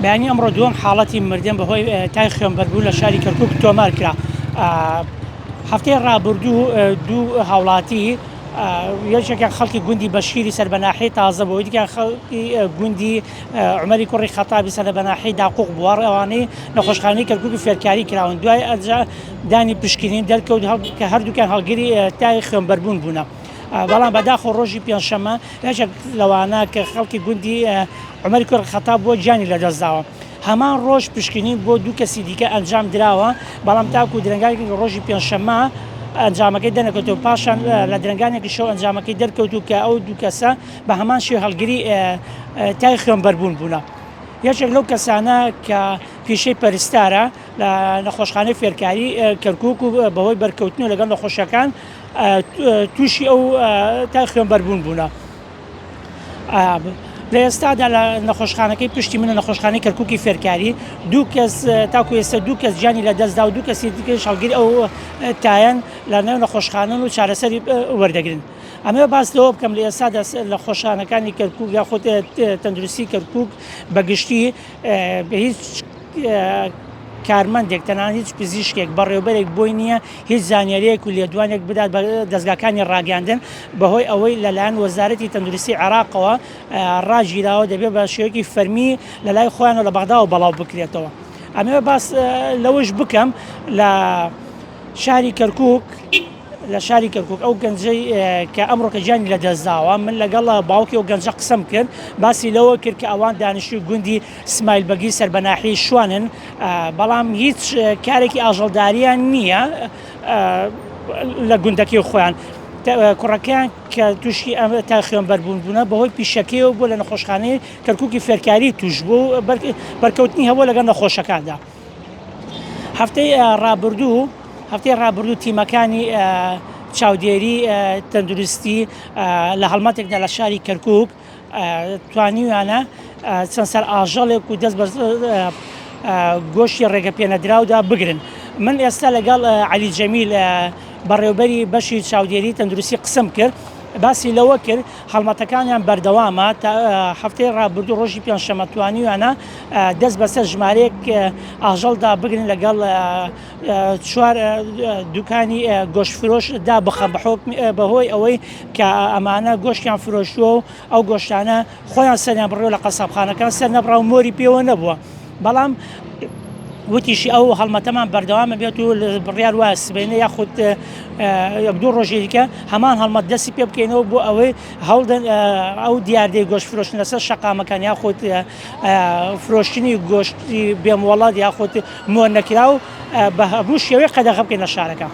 بەیانی ئەمڕۆ دووەم حاڵەتی مردن بەهۆی تای خوێنبەربوو لە شاری کەرکووک تۆمار کرا. هەفتەی ڕابردوو دوو هاوڵاتی یەکێکیان خەڵکی گوندی بەشیری سەر بەناحەی تازە بووە، دیکەیان خەڵکی گوندی عومەری کوڕی خەتابی سەر بەناحەی داقوق بووە. ئەوانەی نەخۆشخانەی کەرکووکی فێرکاری کراون، دوای ئەنجا دانی پشکنین دەرکەوت کە هەردووکیان هەڵگری تای خوێنبەربوون بوونە. بەڵام بەداخۆ ڕۆژی پێنجشەممە یەکێک لەوانە کە خەڵکی گوندی عومەری کوڕی خەتاب بۆ گیانی لەدەستداوە. هەمان ڕۆژ پشکنین بۆ دوو کەسی دیکە ئەنجام درراوە، بەڵام تاکو درنگانی ڕۆژی پێنجشەممە ئەنجامەکەی دەنەکەوتەوە، پاشان لە درنگانێکی شەو ئەنجامەکەی دەرکەوتو کە ئەو دوو کەسە بە هەمان شێوە هەڵگری تای خوێنبەربوون بوونە. یەکێک لەو کەسانە کە پیشەی پەرستارە لە نەخۆشخانەی فێرکاری کەرکووک و بەهۆی بەرکەوتن و لەگەڵ نەخۆشیەکان تووشی ئەو تای خوێنبەربوون بوونە. لە ئێستادا لە نەخۆشخانەکەی پشتی منە نەخۆشخانەی کەرکووکی فێرکاری دوو کەس تاکو ئێستا دوو کەس گیانی لەدەستدا و دوو کەسی دیکەش هەڵگری ئەو تایەن لە نێو نەخۆشخانەن و چارەسەری وەردەگرن. ئەمە باس لەوە بکەم لە ئێستادا لە خۆشخانەکانی کەرکووک یا خۆت تەندروستی کەرکووک بەگشتی بە هیچ کارمەندێک تەنانەت هیچ پزیشکێک بەڕێوەبەرێک بۆی نییە هیچ زانیاریەک و لێدوانێک بدات بە دەستگاکانی ڕاگەاندن، بەهۆی ئەوەی لەلایەن وەزارەتی تەندروستی عێراقەوە ڕاگیراوە دەبێت بە شێوەیەکی فەرمی لە لای خۆیان و لە بەغداوە بەڵاو بکرێتەوە. ئەمێ باس لەوەش بکەم لە شاری کەرکووک ئەو گەنجەی کە ئەمڕۆ کە گیانی لەدەستداوە، من لەگەڵ باوکی ئەو گەنجە قسەم کرد، باسی لەوە کرد کە ئەوان دانیشتوی گوندی سمایلبەگی سەربەناحی شوانن، بەڵام هیچ کارێکی ئاژەڵداریان نییە لە گوندەکەی خۆیان. کوڕەکەیان کە تووشی ئەم تا خوێنبەربوون بوونە بەهۆی پیشەکەیەوە بۆ لە نەخۆشخانەی کەرکووکی فێرکاری توش بوو بەرکەوتنی هەبوو لەگەڵ نەخۆشەکاندا. هەفتەی ڕابردوو تیمەکانی چاودێری تەندروستی لە هەڵمەتێکدا لە شاری کەرکووک توانیویانە چەند سەر ئاژەڵێک و دەست بە گۆشتی ڕێگەپێنەدراودا بگرن. من ئێستا لەگەڵ عەلی جەمیل بەڕێوەبەری بەشی چاودێری تەندروستی قسەم کرد، باسی لەوە کرد هەڵمەتەکانیان بەردەوامە تا هەفتەی ڕابردوو ڕۆژی پێنجشەممە توانیویانە دەست بەسەر ژمارەیەک ئاژەڵدا بگرن لەگەڵ 4 دوکانی گۆشتفرۆش دابخەن بەهۆی ئەوەی کە ئەمانە گۆشتیان فرۆشتووە و ئەو گۆشتانە خۆیان سەریان بڕێوە لە قەسابخانەکان سەر نەبڕاو مۆری پێوە نەبووە. بەڵام وتیشی ئەو هەڵمەتەمان بەردەوامە بێت و بڕیار وایە سبەینە یاخود دوو ڕۆژێ دیکە هەمان هەڵمەت دەستی پێ بکەینەوە بۆ ئەوەی هەڵدەن ئەو دیاردەی گۆشت فرۆشتن لەسەر شەقامەکان یاخود فرۆشتنی گۆشتی بێموەڵات یاخود مۆر نەکراو بە هەموو شێوەیە قەدەغە بکەینە شارەکە.